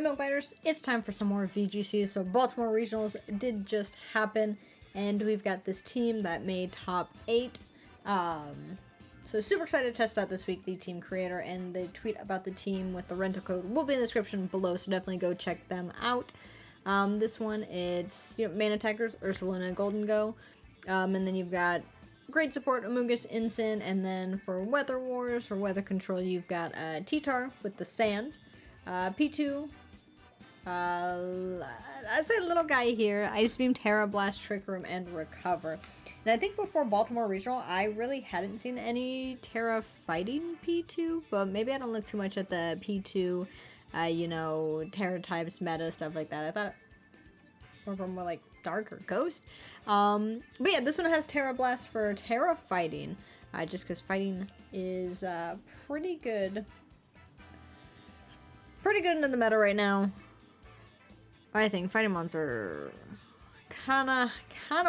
Milk Biters, it's time for some more VGC. So Baltimore Regionals did just happen, and we've got this team that made top 8. So super excited to test out this week the team creator, and the tweet about the team with the rental code will be in the description below, so definitely go check them out. This one, it's main attackers, Ursulina, Golden Go, and then you've got great support, Amoonguss, Ensign, and then for Weather Wars, for weather control, you've got T-Tar with the Sand, P2, I say little guy here, Ice Beam, Terra Blast, Trick Room, and Recover. And I think before Baltimore Regional, I really hadn't seen any Terra fighting P2, but maybe I don't look too much at the P2, Terra types, meta, stuff like that. I thought more like Dark or Ghost. But yeah, this one has Terra Blast for Terra fighting, just because fighting is pretty good. Pretty good into the meta right now. I think fighting monster kinda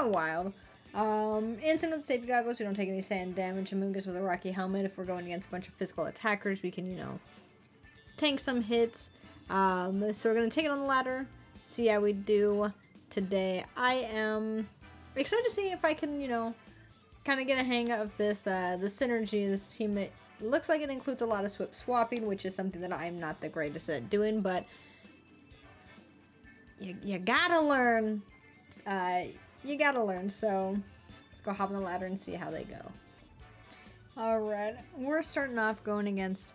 wild. Instant with safety goggles, we don't take any sand damage. Amoonguss with a rocky helmet. If we're going against a bunch of physical attackers, we can, tank some hits. So we're gonna take it on the ladder, see how we do today. I am excited to see if I can, kind of get a hang of this, the synergy of this team. It looks like it includes a lot of swapping, which is something that I'm not the greatest at doing, but you gotta learn. You gotta learn, so let's go hop on the ladder and see how they go. Alright, we're starting off going against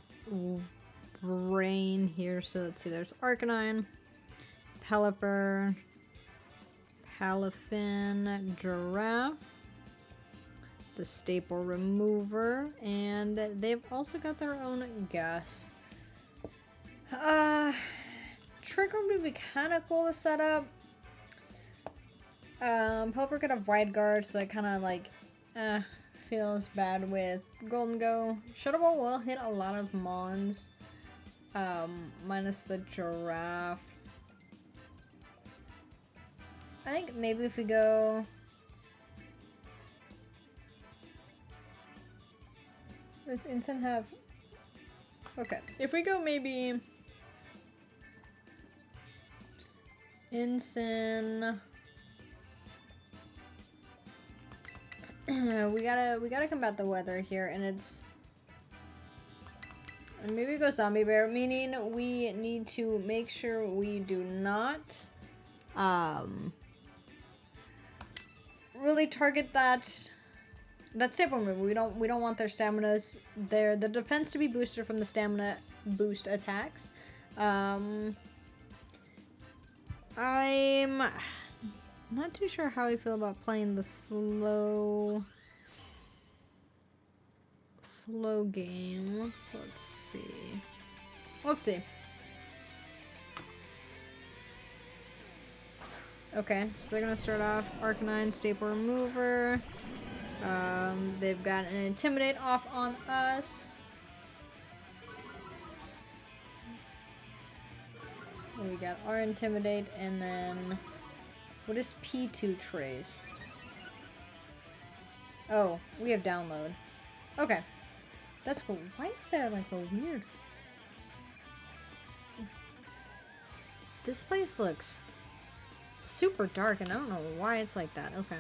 Rain here, so let's see, there's Arcanine, Pelipper, Palafin, Giraffe, the Staple Remover, and they've also got their own Gus. Trick Room would be kind of cool to set up. Pelipper could have Wide Guard, so that kind of feels bad with Golden Go. Shadow Ball will hit a lot of Mons, minus the Giraffe. I think maybe if we go... Does Instant have... Okay, if we go maybe... Ensign. we gotta combat the weather here, and it's maybe go Zombie Bear, meaning we need to make sure we do not really target that staple move. We don't want their staminas there. The defense to be boosted from the stamina boost attacks. I'm not too sure how I feel about playing the slow game. Let's see. Okay, so they're gonna start off Arcanine, Staple Remover. They've got an Intimidate off on us. We got our Intimidate, and then what is P2 Trace? Oh, we have Download. Okay, that's cool. Why is there like a weird... This place looks super dark, and I don't know why it's like that. Okay.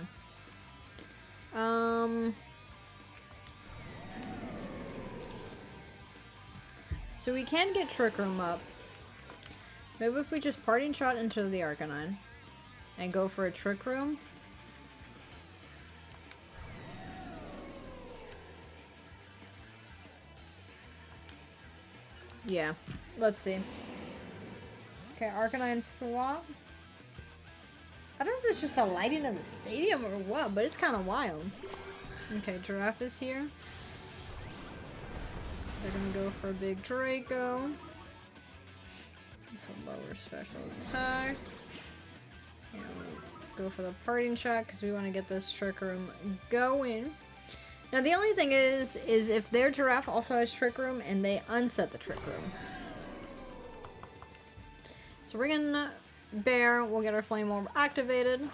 So we can get Trick Room up. Maybe if we just Parting Shot into the Arcanine and go for a Trick Room. Yeah, let's see. Okay, Arcanine swaps. I don't know if it's just a lighting of the stadium or what, but it's kind of wild. Okay, Giraffe is here. They're gonna go for a big Draco. So lower special attack. And we'll go for the Parting Shot because we want to get this Trick Room going. Now the only thing is if their Giraffe also has Trick Room and they unset the Trick Room. So we're gonna Bear, we'll get our Flame Orb activated.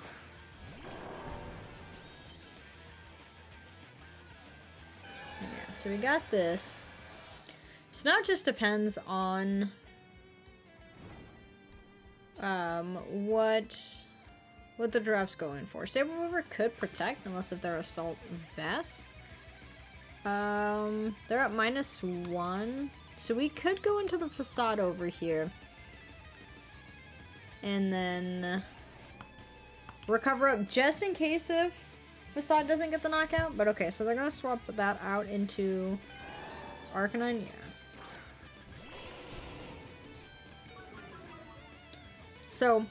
Yeah, so we got this. So now it just depends on what the giraffes going for. Saber Mover could protect, unless if they're Assault Vest. They're at -1. So we could go into the facade over here. And then recover up just in case if facade doesn't get the knockout. But okay, so they're going to swap that out into Arcanine. Yeah. So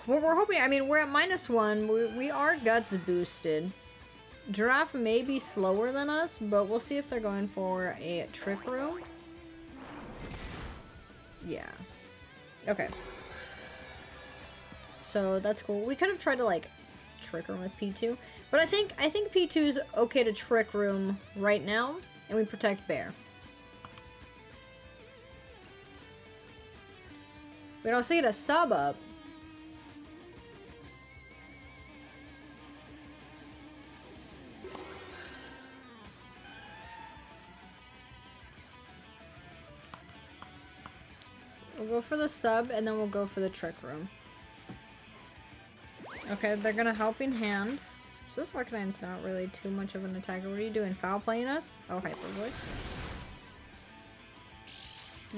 what we're hoping, I mean, we're at -1. We are Guts boosted. Giraffe may be slower than us, but we'll see if they're going for a Trick Room. Yeah. Okay. So that's cool. We could have tried to like Trick Room with P2, but I think P2 is okay to Trick Room right now, and we protect Bear. We'd also get a sub up. We'll go for the sub, and then we'll go for the Trick Room. Okay, they're gonna Helping Hand. So this Arcanine's not really too much of an attacker. What are you doing? Foul playing us? Oh, Hyper Voice.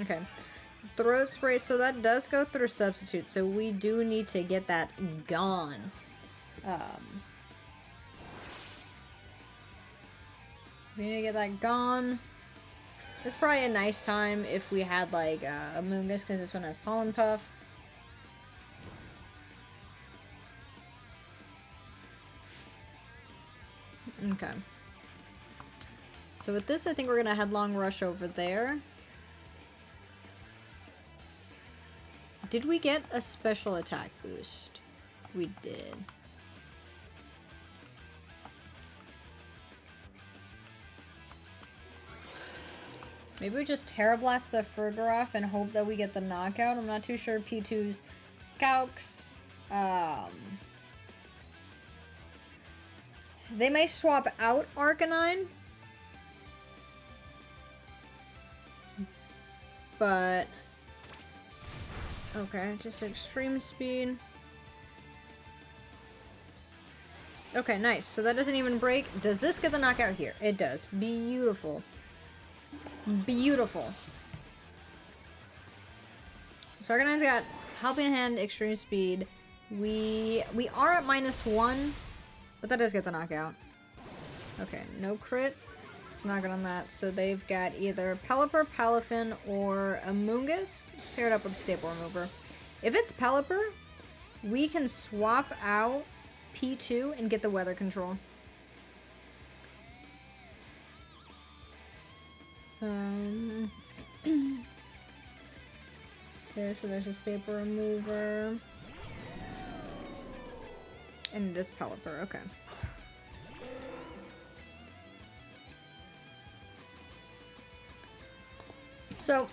Okay. Throat Spray, so that does go through Substitute, so we do need to get that gone. We need to get that gone. It's probably a nice time if we had like a Moongus, because this one has Pollen Puff. Okay. So with this, I think we're gonna Headlong Rush over there. Did we get a special attack boost? We did. Maybe we just Terra Blast the Fergaroth and hope that we get the knockout. I'm not too sure. P2's calcs. They may swap out Arcanine. But okay, just Extreme Speed. Okay, nice. So that doesn't even break. Does this get the knockout here? It does. Beautiful. Beautiful. So Arcanine's got Helping Hand, Extreme Speed. We are at -1, but that does get the knockout. Okay, no crit. It's not good on that. So they've got either Pelipper, Palafin, or a Moongus paired up with Staple Remover. If it's Pelipper, we can swap out P2 and get the Weather Control. Okay, so there's a Staple Remover. And it is Pelipper, okay. So,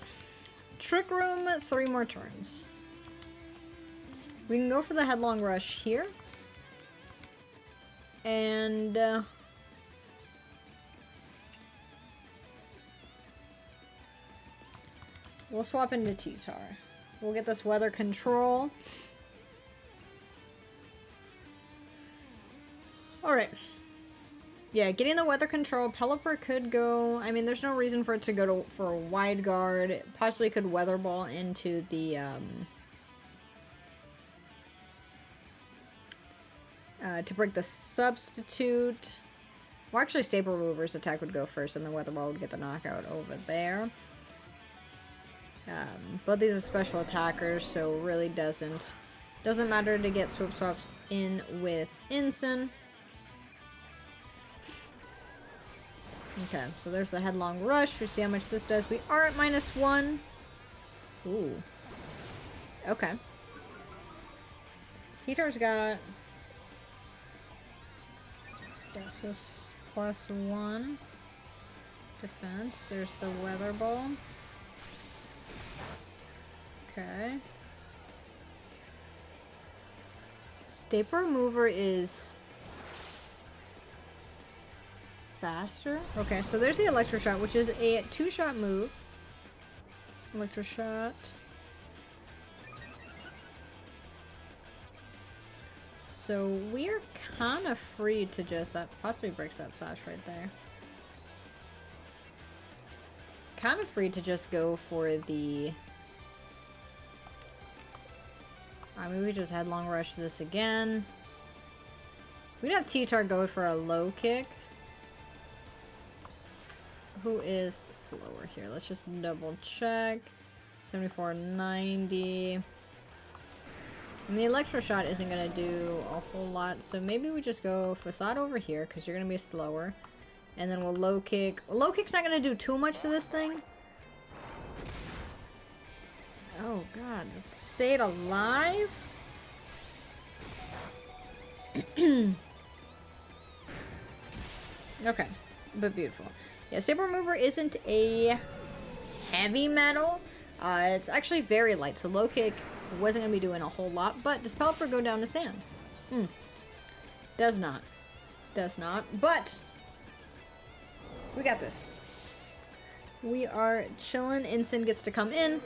Trick Room, 3 more turns. We can go for the Headlong Rush here. And we'll swap into T-Tar. We'll get this Weather Control. Alright. Yeah, getting the Weather Control. Pelipper could go... I mean, there's no reason for it to go for a Wide Guard. It possibly could Weather Ball into the... to break the Substitute. Well, actually, Staple Remover's attack would go first, and the Weather Ball would get the knockout over there. Both these are special attackers, so it really doesn't matter to get Swoop Swaps in with Ensign. Okay, so there's the Headlong Rush. We see how much this does. We are at -1. Ooh. Okay. T-Tar's got... yeah, so +1 defense. There's the Weather Ball. Okay. Staple Remover is faster. Okay, so there's the Electroshot, which is a 2-shot move. Electroshot. So we are kind of free to just... That possibly breaks that sash right there. Kind of free to just go for the... I mean, we just headlong rush this again. We'd have T-Tar go for a low kick. Who is slower here? Let's just double check. 74.90. And the Electro Shot isn't going to do a whole lot, so maybe we just go Facade over here, because you're going to be slower. And then we'll low kick. Low kick's not going to do too much to this thing. Oh god, it stayed alive? Okay, but beautiful. Yeah, Saber Remover isn't a heavy metal. It's actually very light, so low kick wasn't going to be doing a whole lot, but does Pelipper go down to sand? Does not. Does not, but we got this. We are chilling. Ensign gets to come in.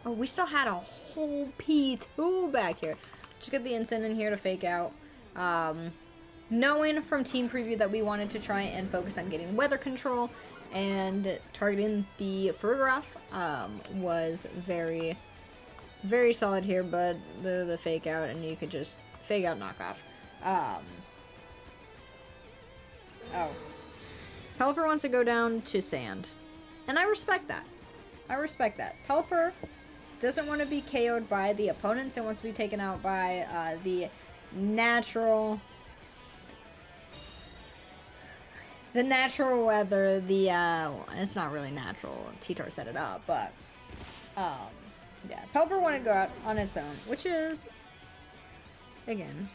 Oh, we still had a whole P2 back here. Just get the Ensign in here to fake out. Knowing from team preview that we wanted to try and focus on getting weather control and targeting the Farigiraf was very, very solid here, but the fake out, and you could just fake out knockoff. Oh. Pelipper wants to go down to sand. And I respect that. I respect that. Pelipper doesn't want to be KO'd by the opponents and wants to be taken out by the natural weather, it's not really natural, T-Tar set it up, but yeah, Pelipper wanted to go out on its own, which is, again,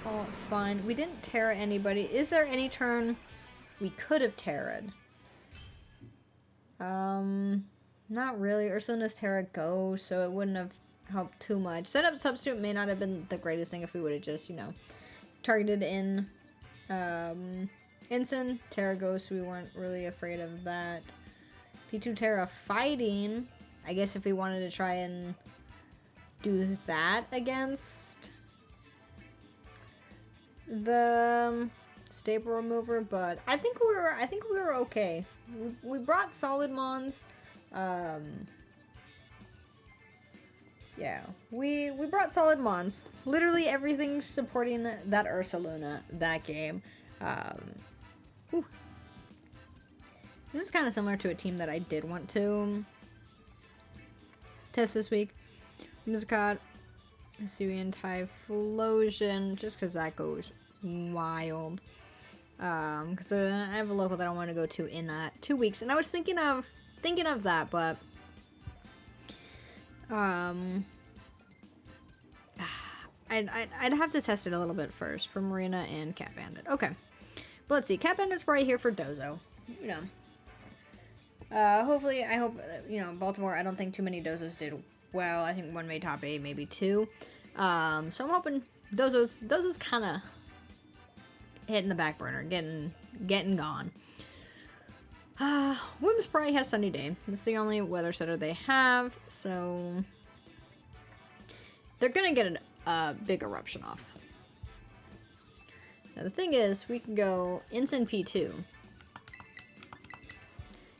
all fine. We didn't Terra anybody. Is there any turn we could have Terra'd? Not really. Ursa's Terra goes, so it wouldn't have helped too much. Setup substitute may not have been the greatest thing if we would have just, you know, targeted in Ensign. Terra goes, so we weren't really afraid of that. P2 Terra fighting. I guess if we wanted to try and do that against the Staple Remover, but I think we were okay. We brought solid mons. Yeah, we brought solid mons. Literally everything supporting that Ursaluna that game. This is kind of similar to a team that I did want to test this week. Mizkat, Hisuian Typhlosion, just because that goes wild. Because I have a local that I want to go to in 2 weeks, and I was thinking of that, but I'd have to test it a little bit first for Marina and Cat Bandit. Okay, but let's see. Cat Bandit's probably here for Dozo. You know. Hopefully, I hope, you know, Baltimore, I don't think too many Dozos did well. I think one made top 8, maybe 2. So I'm hoping Dozo's kind of hitting the back burner, getting gone. Wims probably has Sunny Day. That's the only weather setter they have, so they're gonna get a big eruption off. Now the thing is, we can go Ensign P2.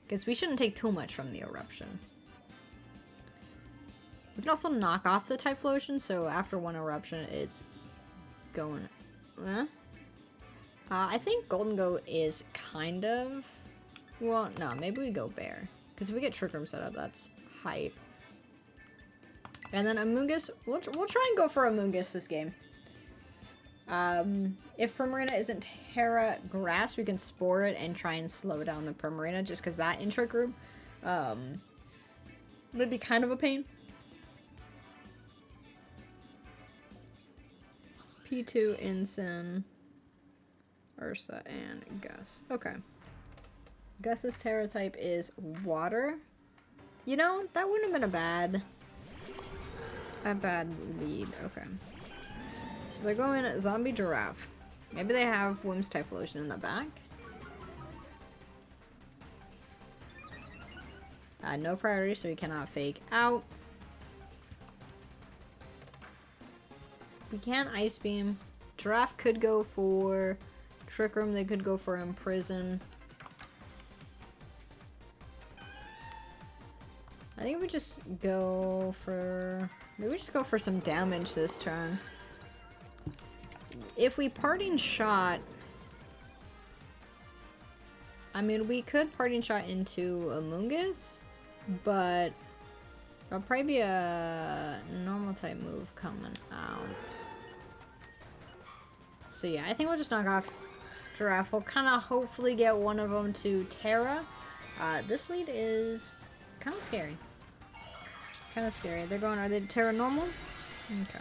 Because we shouldn't take too much from the eruption. We can also knock off the Typhlosion, so after one eruption, it's going... I think Golden Goat is kind of... Well, no, maybe we go Bear. Because if we get Trick Room set up, that's hype. And then Amoonguss, we'll try and go for Amoonguss this game. If Primarina isn't Terra Grass, we can Spore it and try and slow down the Primarina, just because that in Trick Room would be kind of a pain. P2, Ensign, Ursa, and Gus. Okay. Gus's Terra type is Water. You know, that wouldn't have been a bad lead. Okay. So they're going Zombie Giraffe. Maybe they have Wim's Typhlosion in the back. No priority, so we cannot fake out. We can Ice Beam. Giraffe could go for Trick Room. They could go for Imprison. I think we just go for... Maybe we just go for some damage this turn. If we Parting Shot... I mean, we could Parting Shot into Amoonguss, but it'll probably be a normal type move coming out. So yeah, I think we'll just knock off Giraffe. We'll kind of hopefully get one of them to Terra. This lead is kind of scary. Kind of scary. They're going, are they Terra normal? Okay.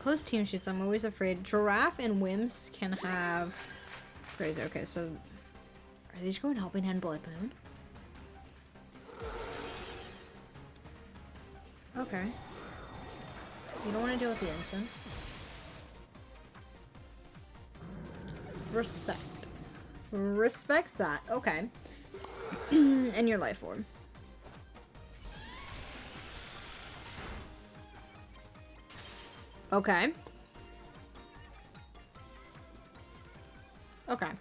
Close team shoots, I'm always afraid. Giraffe and Wims can have... Crazy. Okay, so... Are they just going Helping Hand Blood Moon? Okay. You don't want to deal with the instant. Respect. Respect that. Okay. And your life orb. Okay. Okay.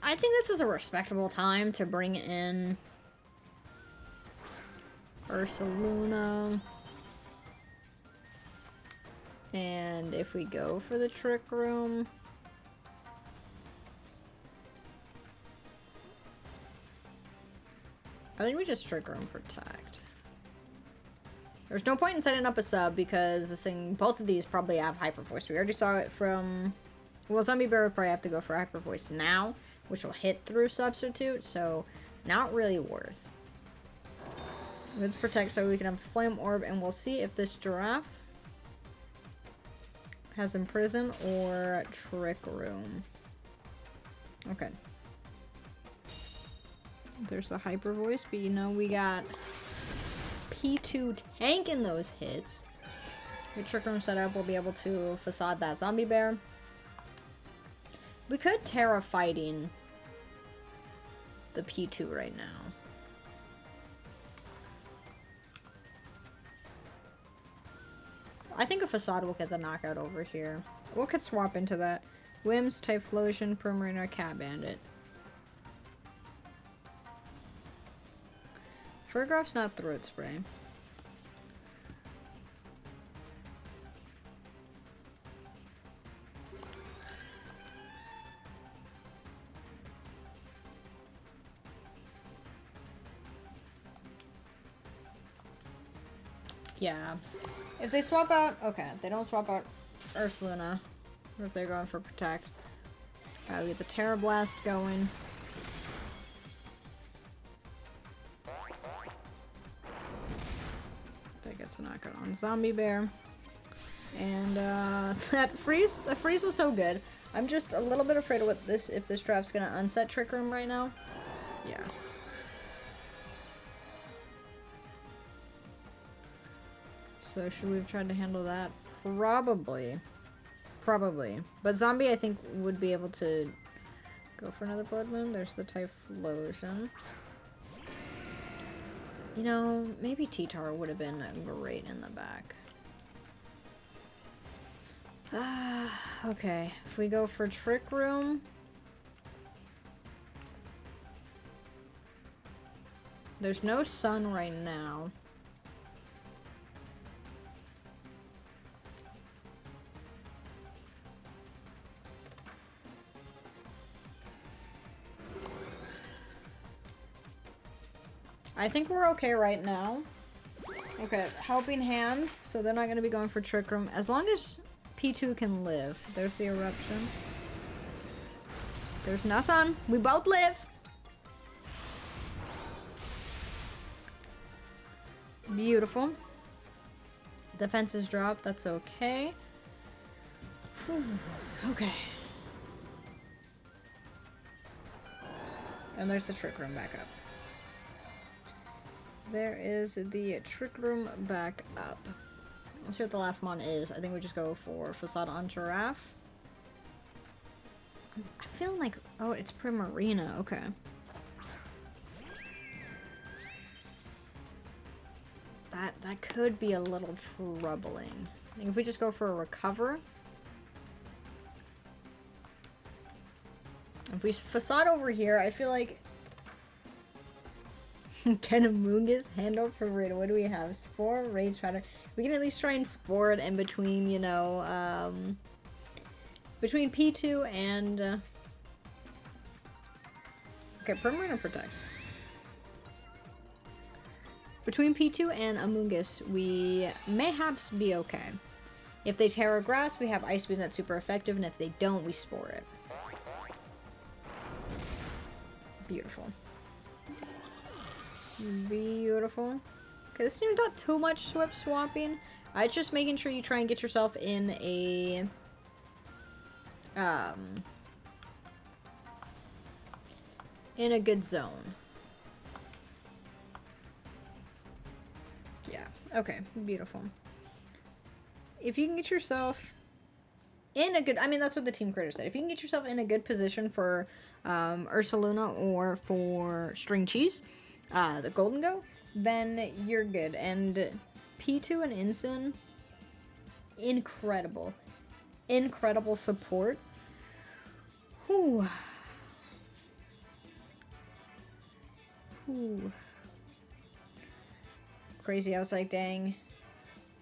I think this is a respectable time to bring in Ursaluna. And if we go for the Trick Room... I think we just Trick Room Protect. There's no point in setting up a sub because this thing, both of these probably have Hyper Voice. We already saw it from... Well, Zombie Bear would probably have to go for Hyper Voice now, which will hit through Substitute, so not really worth. Let's Protect so we can have Flame Orb, and we'll see if this Giraffe has Imprison or Trick Room. Okay. There's a Hyper Voice, but you know, we got P2 tanking those hits. The Trick Room setup will be able to Facade that Zombie Bear. We could Terra fighting the P2 right now. I think a Facade will get the knockout over here. We could swap into that. Wims, Typhlosion, Primarina, Cat Bandit. Furgroff's not Throat Spray. Yeah. If they swap out... Okay, they don't swap out Ursaluna. Or if they're going for Protect. We get the Terra Blast going. That gets a knockout on Zombie Bear. And the freeze was so good. I'm just a little bit afraid of what this, if this draft's gonna unset Trick Room right now. Yeah. So should we have tried to handle that? Probably. Probably. But Zombie, I think, would be able to go for another Blood Moon. There's the Typhlosion. You know, maybe T-Tar would have been great in the back. Okay. If we go for Trick Room... There's no sun right now. I think we're okay right now. Okay, Helping Hand, so they're not going to be going for Trick Room. As long as P2 can live. There's the Eruption. There's no sun. We both live! Beautiful. Defenses drop, that's okay. Whew. Okay. And there's the Trick Room back up. There is the Trick Room back up. Let's see what the last mon is. I think we just go for Facade on Giraffe. I'm feeling like, oh, it's Primarina. Okay. That could be a little troubling. I think if we just go for a recover. If we facade over here, I feel like can a Moongus handle Primarina? What do we have? Spore, Rage Spider. We can at least try and spore it in between, you know, between P2 and okay, Primarina protects. Between P2 and Amoonguss, we mayhaps be okay. If they Terra Grass, we have Ice Beam that's super effective, and if they don't, we Spore it. Beautiful. Beautiful. Okay, this seems not too much swip swapping. It's just making sure you try and get yourself in a good zone. Yeah, okay, beautiful. If you can get yourself in a good, I mean, that's what the team creator said. If you can get yourself in a good position for Ursaluna or for String Cheese, the Golden Go, then you're good. And P2 and Ensign, incredible. Incredible support. Whew. Whew. Crazy, I was like, dang.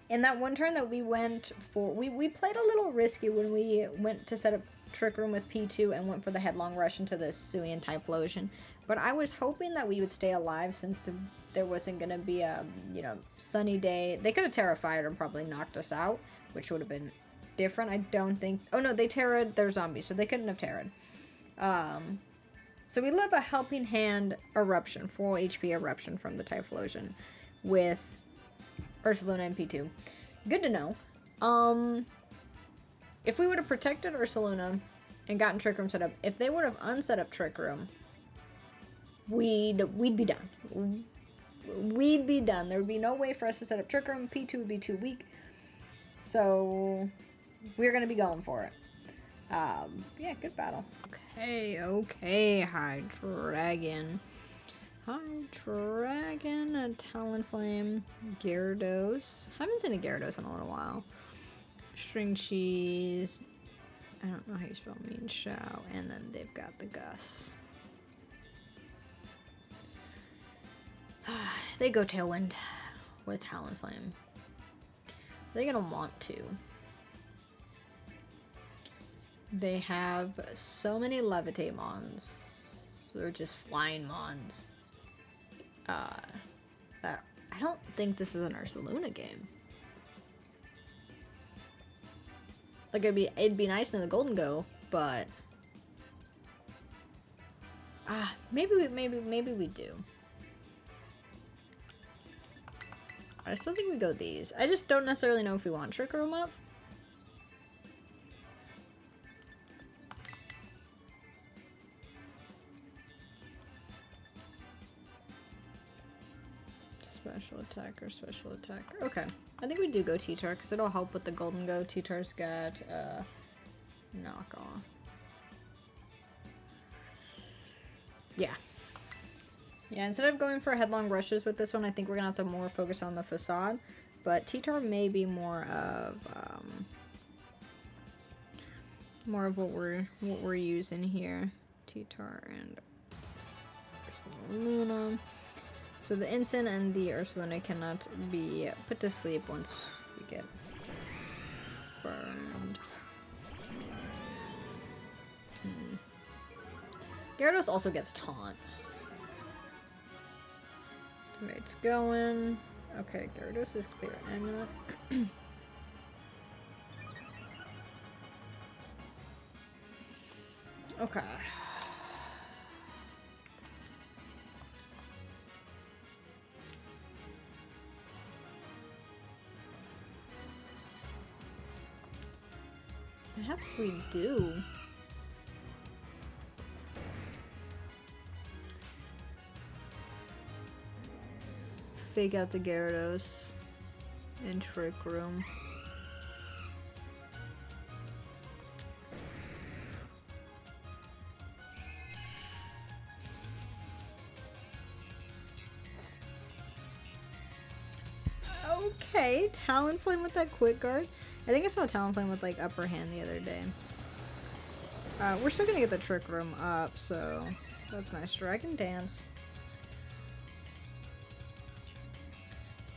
In that one turn that we went for, we played a little risky when we went to set up Trick Room with P2 and went for the headlong rush into the Suian Typhlosion. But I was hoping that we would stay alive since there wasn't going to be a, you know, sunny day. They could have Terra-fired and probably knocked us out, which would have been different. I don't think... Oh, no, they Terra'd their zombies, so they couldn't have Terra'd. So we live a Helping Hand Eruption, full HP Eruption from the Typhlosion with Ursaluna and P2. Good to know. If we would have protected Ursaluna and gotten Trick Room set up, if they would have unset up Trick Room, we'd be done. We'd be done. There would be no way for us to set up Trick Room. P2 would be too weak. So we're going to be going for it. Yeah, good battle. Okay, High Dragon. High Dragon, Talonflame, Gyarados. Haven't seen a Gyarados in a little while. String Cheese. I don't know how you spell Mean Shao. And then they've got the Gus. They go Tailwind with Talonflame. They're gonna want to. They have so many Levitate Mons. Or just flying Mons. That I don't think this is an Ursaluna game. Like it'd be nice in the Golden Go, but maybe we do. I still think we go these. I just don't necessarily know if we want Trick Room up. Special attacker. Okay. I think we do go T-Tar because it'll help with the Golden Go. T-Tar's got knockoff. Yeah. Yeah, instead of going for headlong rushes with this one, I think we're gonna have to more focus on the facade. But T-Tar may be more of what we're using here. T-Tar and Luna. So the Ensign and the Ursaluna cannot be put to sleep once we get burned. Gyarados also gets taunt. It's going. Okay, Gyarados is clear. Amulet. Okay. Perhaps we do. Fake out the Gyarados in Trick Room. Okay, Talonflame with that quick guard. I think I saw Talonflame with like upper hand the other day. We're still gonna get the Trick Room up, so that's nice. Dragon Dance.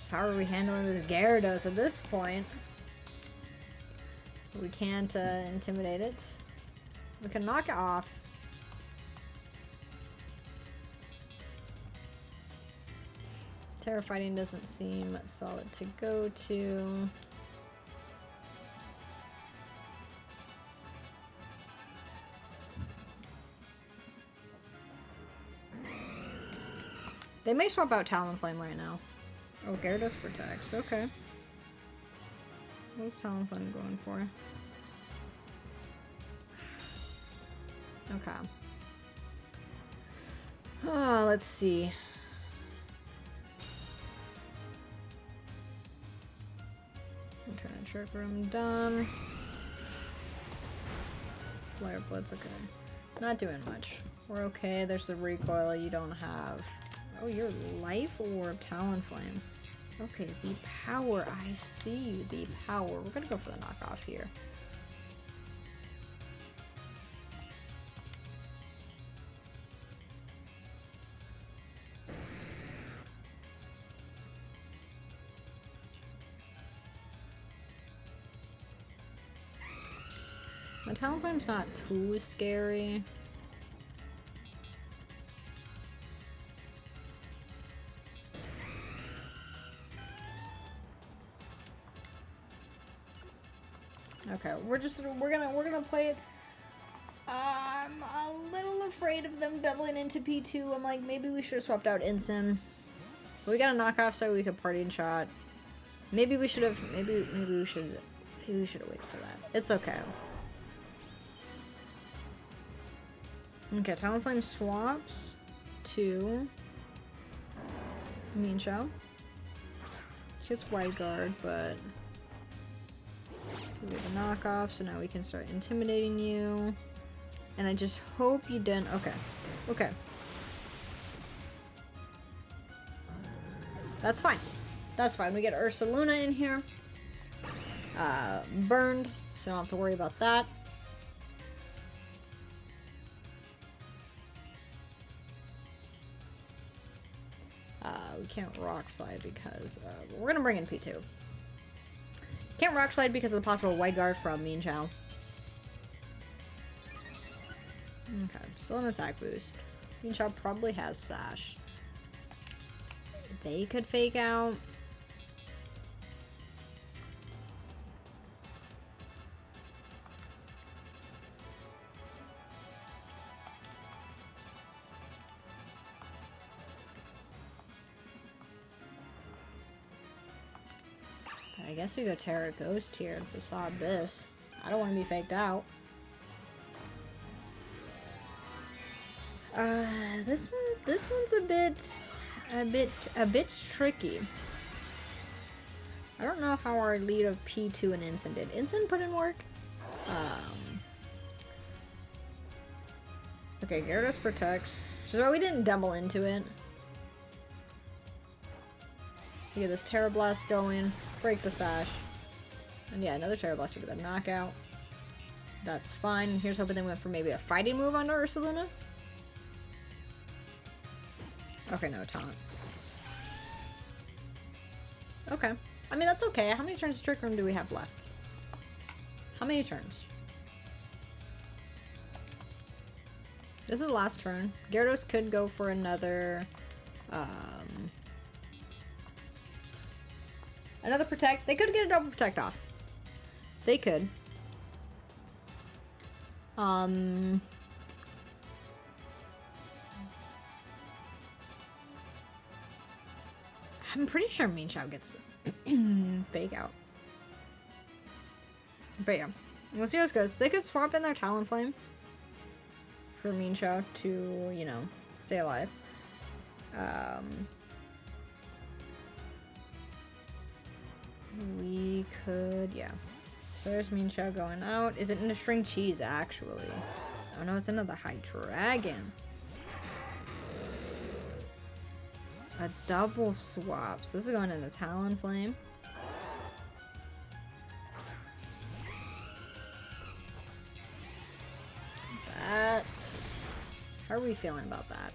So how are we handling this Gyarados at this point? We can't intimidate it. We can knock it off. Terra Fighting doesn't seem solid to go to. They may swap out Talonflame right now. Oh, Gyarados protects. Okay. What is Talonflame going for? Okay. Let's see. Turn a Trick Room done. Flare Blitz, okay. Not doing much. We're okay. There's the recoil you don't have. Oh, your Life Orb, Talonflame. Okay, the power. I see you. The power. We're gonna go for the knockoff here. My Talonflame's not too scary. Okay, we're gonna play it. I'm a little afraid of them doubling into P2. I'm like, maybe we should have swapped out Ensign. But we got a knockoff so we could party and shot. Maybe we should have maybe we should have waited for that. It's okay. Okay, Talonflame swaps to Mienshao. Gets Wide Guard, but we have a knockoff, so now we can start intimidating you. And I just hope you didn't. Okay. Okay. That's fine. That's fine. We get Ursaluna in here. Burned, so I don't have to worry about that. We can't Rock Slide because we're gonna bring in P2. Can't Rock Slide because of the possible Wide Guard from Mienshao. Okay, still an attack boost. Mienshao probably has Sash. They could fake out. I guess we go Terra Ghost here and facade this. I don't want to be faked out. This one's a bit tricky. I don't know how our lead of P2 and Ensign did. Ensign put in work. Okay, Gyarados protects. Which is why we didn't double into it. We get this Terra Blast going. Break the Sash. And yeah, another Terra Blast for the knockout. That's fine. Here's hoping they went for maybe a fighting move onto Ursaluna. Okay, no taunt. Okay. I mean, that's okay. How many turns of Trick Room do we have left? How many turns? This is the last turn. Gyarados could go for another... another protect. They could get a double protect off. They could. I'm pretty sure Mienshao gets fake out. But yeah. We'll see how this goes. They could swap in their Talonflame for Mienshao to, you know, stay alive. We could, yeah. So there's Mienshao going out. Is it into String Cheese, actually? Oh no, it's into the High Dragon. A double swap. So this is going into Talonflame. we feeling about that?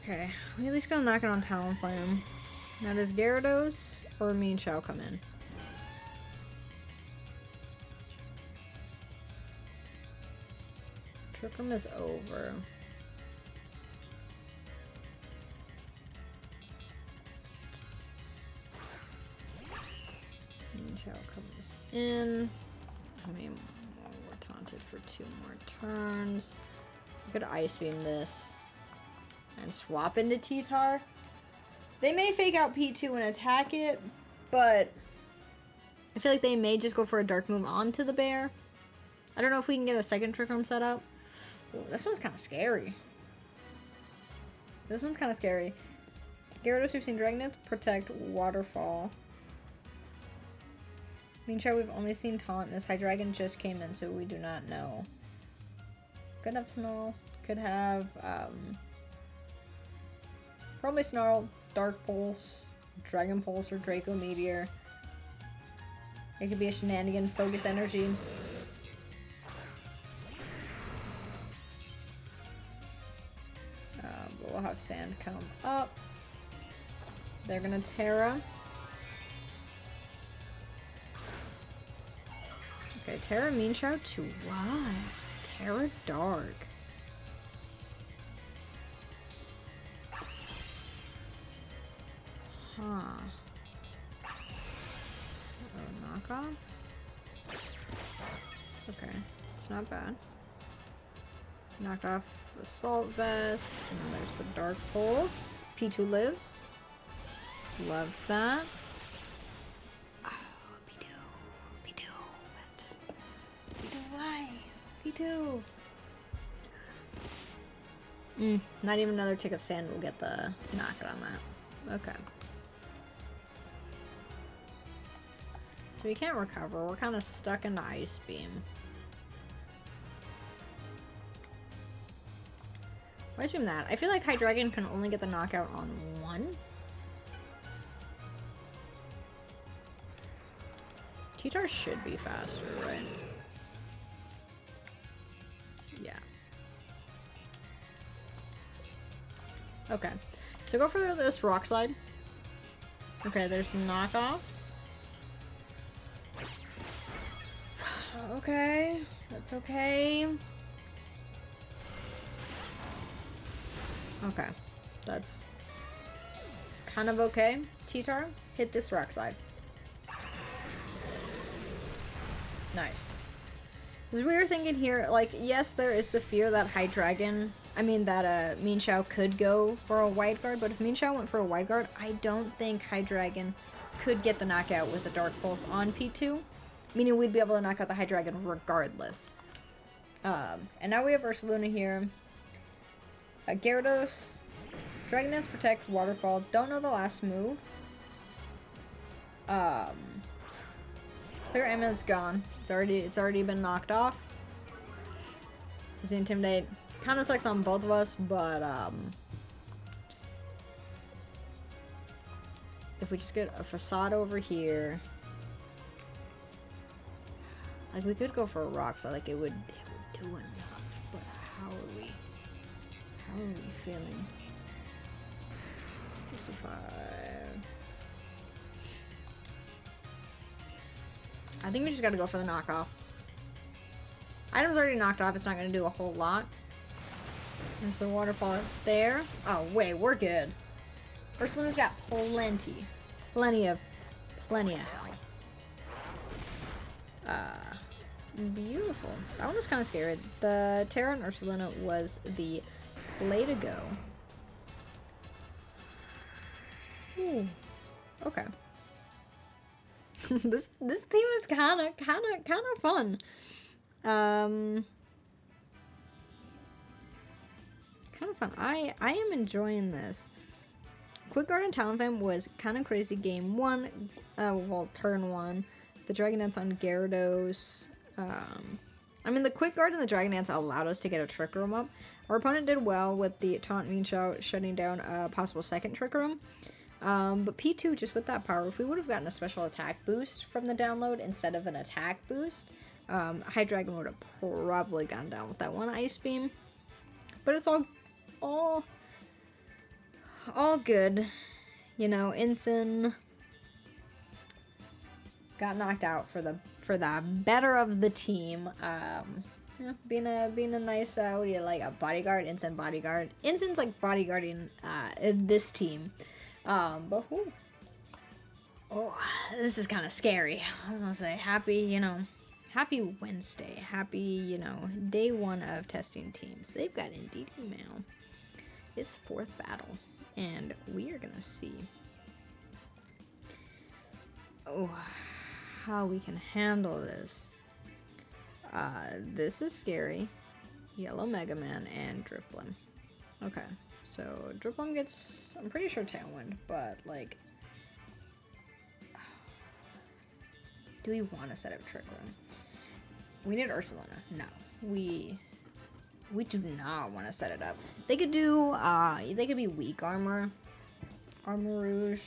Okay, we at least gonna knock it on Talonflame. Now does Gyarados or Mean Shao come in? Trick Room is over. Mean Shao comes in. I mean, we're taunted for 2 more turns. We could Ice Beam this and swap into T-Tar. They may fake out P2 and attack it, but I feel like they may just go for a Dark move onto the bear. I don't know if we can get a second Trick Room set up. Ooh, this one's kind of scary. This one's kind of scary. Gyarados, we've seen Dragonite, Protect, Waterfall. Mean Shao, we've only seen Taunt. This Hydreigon just came in, so we do not know. Could have Snarl. Could have, probably Snarl, Dark Pulse, Dragon Pulse, or Draco Meteor. It could be a Shenanigan, Focus Energy. But we'll have Sand come up. They're gonna Terra. Okay, Terra Mean Shao to what? Terra Dark. Huh. Oh, knockoff? Okay, it's not bad. Knocked off Assault Vest, and then there's the Dark Pulse. P2 lives. Love that. Oh, P2. P2. P2, why? P2. Not even another tick of sand will get the knock on that. Okay. So we can't recover. We're kind of stuck in the Ice Beam. Ice Beam that. I feel like Hydreigon can only get the knockout on 1. T-Tar should be faster, right? So, yeah. Okay. So go for this Rock Slide. Okay, there's knockoff. Okay. That's okay. Okay, that's kind of okay. T-Tar, hit this Rock Slide. Nice. Because we were thinking here, like, yes, there is the fear that that Mean Shao could go for a Wide Guard, but if Mean Shao went for a Wide Guard, I don't think Hydreigon could get the knockout with a Dark Pulse on P2, meaning we'd be able to knock out the Hydreigon regardless. And now we have Ursaluna here. Gyarados, Dragonite, Protect, Waterfall. Don't know the last move. Clear Amulet's gone. It's already been knocked off. The Intimidate kind of sucks on both of us, but if we just get a Facade over here, like we could go for a Rock, so like it would do enough. But how are we? How are we feeling? 65. I think we just gotta go for the knockoff. Item's already knocked off, it's not gonna do a whole lot. There's the Waterfall there. Oh, wait, we're good. Ursaluna's got plenty of health. Beautiful. That one was kind of scary. The Terra and Ursaluna was the play to go. Ooh. Okay. this theme is kind of fun. Kind of fun. I am enjoying this. Quick Guard and Talonflame was kind of crazy game 1. Turn 1. The Dragonite's on Gyarados. The Quick Guard and the Dragonite allowed us to get a Trick Room up. Our opponent did well with the Taunt Mean Shao shutting down a possible second Trick Room. But P2, just with that power, if we would have gotten a special attack boost from the download instead of an attack boost, High Dragon would have probably gone down with that one Ice Beam. But it's all good. You know, Ensign got knocked out for the better of the team. Yeah, being a nice what do you like, a bodyguard, Ensign bodyguard. Ensign's like bodyguarding this team. But whew. Oh, this is kind of scary. I was gonna say happy Wednesday, happy, day one of testing teams. They've got Indeed Email. It's 4th battle, and we are gonna see how we can handle this. This is scary. Yellow Mega Man and Drifblim. Okay, so Drifblim gets, I'm pretty sure Tailwind, but like, do we want to set up Trick Room? We need Ursulina. No, we do not want to set it up. They could do, they could be weak armor, Armor Rouge.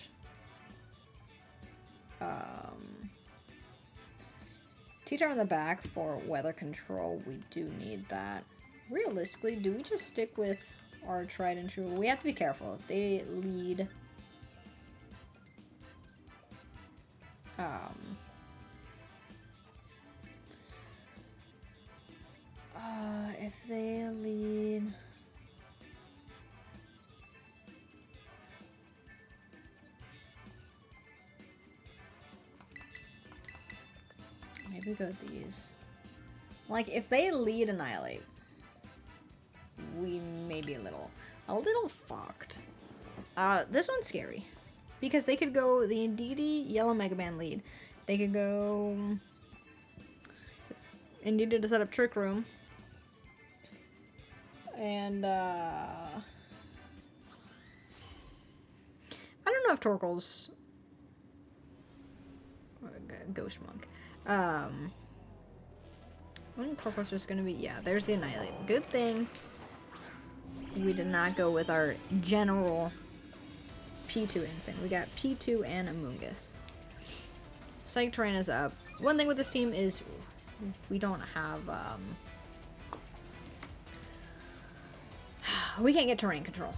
T-Tar in the back for weather control. We do need that. Realistically, do we just stick with our tried and true? We have to be careful. If they lead, if they lead, maybe go these. Like, if they lead Annihilate, we may be a little fucked. This one's scary. Because they could go the Indeedee Yellow Mega Man lead. They could go Indeedee to set up Trick Room. And, I don't know if Torkoal's Ghost Monk. I think Torkoal's just gonna be, yeah, there's the Annihilate. Good thing we did not go with our general P2 Insane. We got P2 and Amoonguss. Psych Terrain is up. One thing with this team is we don't have, we can't get terrain control.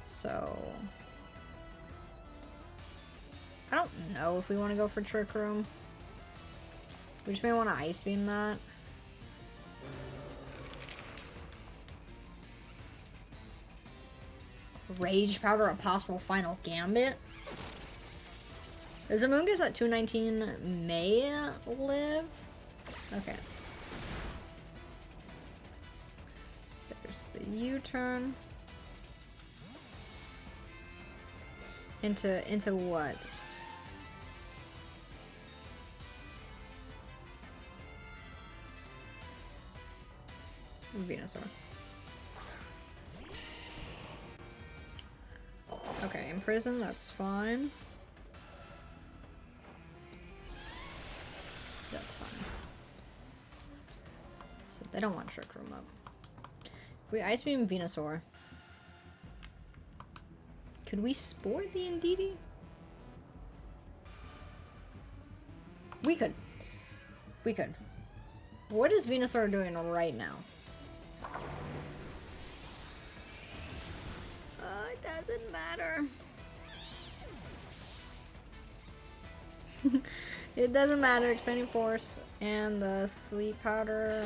So I don't know if we want to go for Trick Room. We just may want to Ice Beam that. Rage Powder, a possible final Gambit. Is Amoonguss at 219 may live? Okay. There's the U-turn. Into what? Venusaur. Okay, Imprison, that's fine. That's fine. So they don't want Trick Room up. If we Ice Beam Venusaur, could we Spore the Indeedee? We could. We could. What is Venusaur doing right now? It doesn't matter. It doesn't matter. Expanding Force and the Sleep Powder.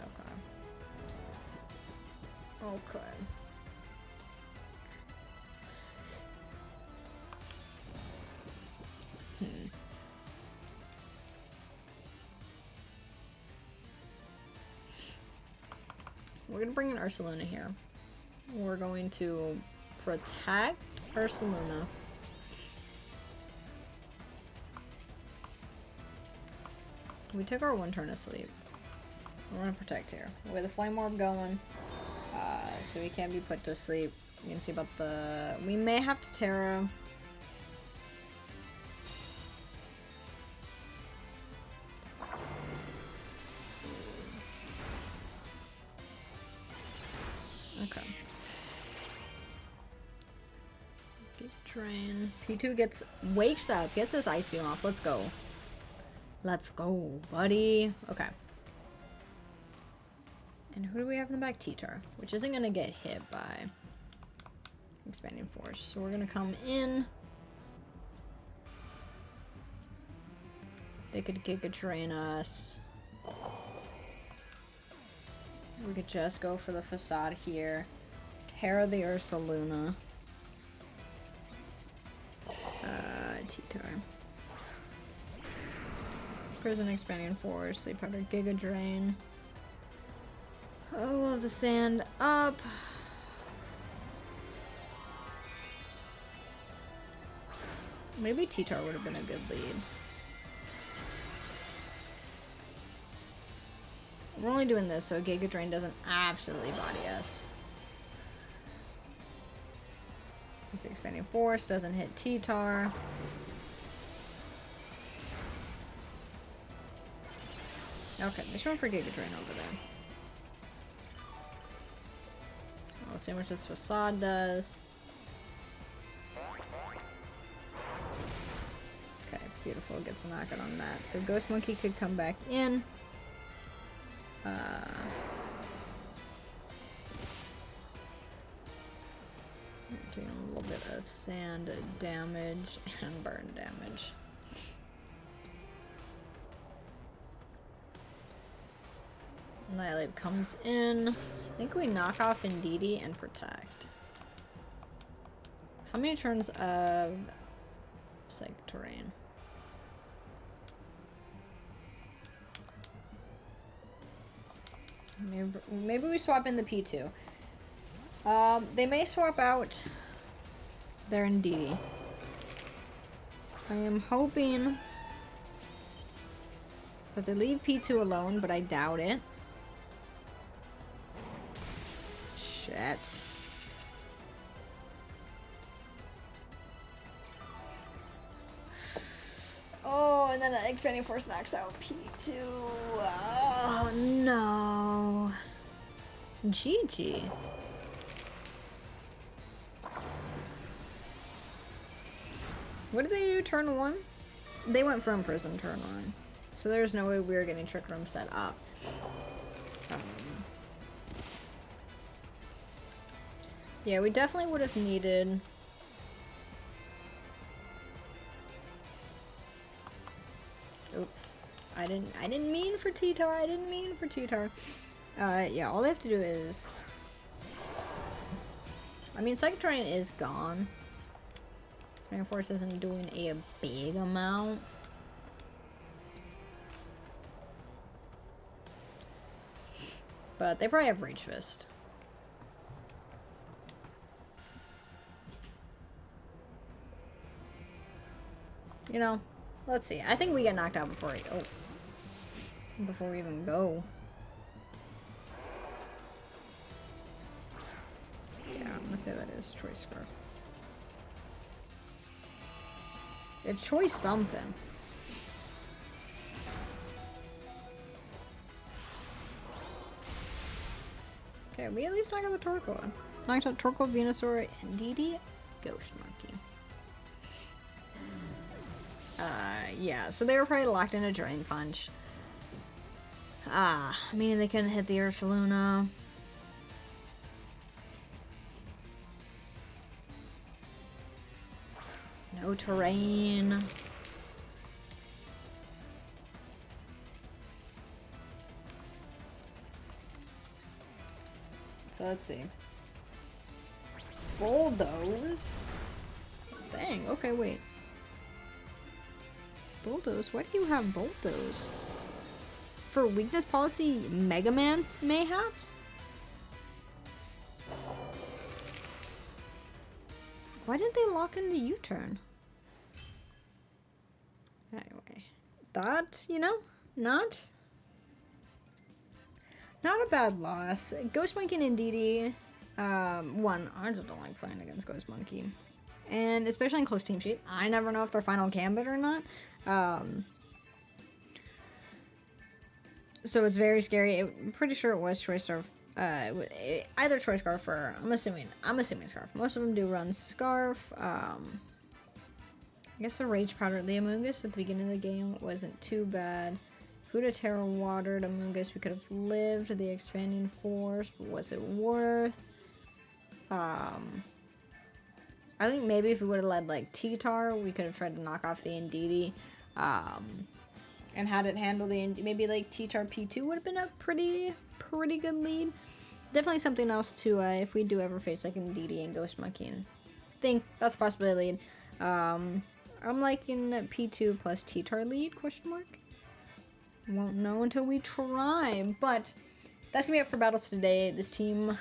Okay. Okay. We're gonna bring in Ursulina here. We're going to protect Ursulina. We took our one turn of sleep. We're gonna protect here. We have the Flame Orb going, so we can't be put to sleep. You can see about the... We may have to Terra. Okay. Drain. P2 wakes up, gets his Ice Beam off. Let's go. Let's go, buddy. Okay. And who do we have in the back? T-Tar, which isn't going to get hit by Expanding Force. So we're going to come in. They could Giga Drain us. We could just go for the Facade here. Terra the Ursaluna. T-Tar. Prison Expanding Force. Sleep Powder Giga Drain. Oh, the sand up. Maybe T-Tar would have been a good lead. We're only doing this so Giga Drain doesn't absolutely body us. This Expanding Force doesn't hit T-Tar. Okay, let's run for Giga Drain over there. We'll see how much this Facade does. Okay, beautiful. Gets a knockout on that. So Ghost Monkey could come back in. Taking a little bit of sand damage and burn damage. Nightlight comes in. I think we knock off Indeedee and protect. How many turns of Psychic Terrain? Maybe we swap in the P2. They may swap out their Indeedee. I am hoping that they leave P2 alone, but I doubt it. Shit. Oh, and then Expanding Force knocks out P2. Oh, no. GG. What did they do turn 1? They went from prison turn 1. So there's no way we were getting Trick Room set up. Yeah, we definitely would have needed... Oops. I didn't mean for T-Tar. I didn't mean for T-Tar. Yeah, all they have to do is... I mean, Psychic Terrain is gone. Expanding Force isn't doing a big amount. But they probably have Rage Fist. You know, let's see. I think we get knocked out before we even go. Yeah, I'm gonna say that is Choice Scarf. It's Choice something. Okay, we at least knocked out the Torkoal. Knocked out Torkoal, Venusaur, Indeedee, Ghost Monkey. Yeah, so they were probably locked in a Drain Punch. Meaning they couldn't hit the Ursaluna. No terrain. So let's see. Bulldoze? Dang, okay, wait. Bulldoze? Why do you have Bulldoze? For weakness policy, Mega Man, mayhaps? Why didn't they lock into U-turn? Anyway, that, you know, not a bad loss. Ghost Monkey and Indeedee, one, I just don't like playing against Ghost Monkey. And especially in close team sheet, I never know if they're final gambit or not. So it's very scary. I'm pretty sure it was Choice Scarf either choice scarf or I'm assuming scarf. Most of them do run scarf. I guess the rage powder, the Amoonguss at the beginning of the game wasn't too bad. Food of Terror watered Amoonguss. We could have lived the expanding force, but was it worth? I think maybe if we would have led like T-Tar, we could have tried to knock off the Indeedee. And had it handle the maybe like T-Tar P2 would have been a pretty good lead. Definitely something else to if we do ever face like Indeedee and Ghost Monkey, and think that's possibly a lead. I'm liking P2 plus T-Tar lead, question mark. Won't know until we try, but that's gonna be it for battles today. This team,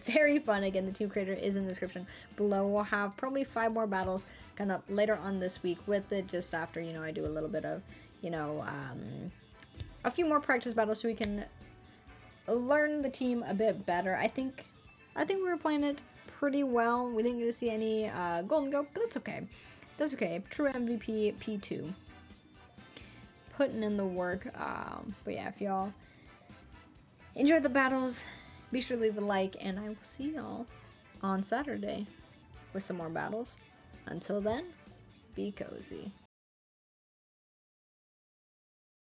very fun. Again, the team creator is in the description below. We'll have probably 5 more battles coming up later on this week with it, just after, you know, I do a little bit of, you know, a few more practice battles so we can learn the team a bit better. I think we were playing it pretty well. We didn't get to see any golden goat, but that's okay. That's okay. True MVP P2. Putting in the work. But yeah, if y'all enjoyed the battles, be sure to leave a like, and I will see y'all on Saturday with some more battles. Until then, be cozy.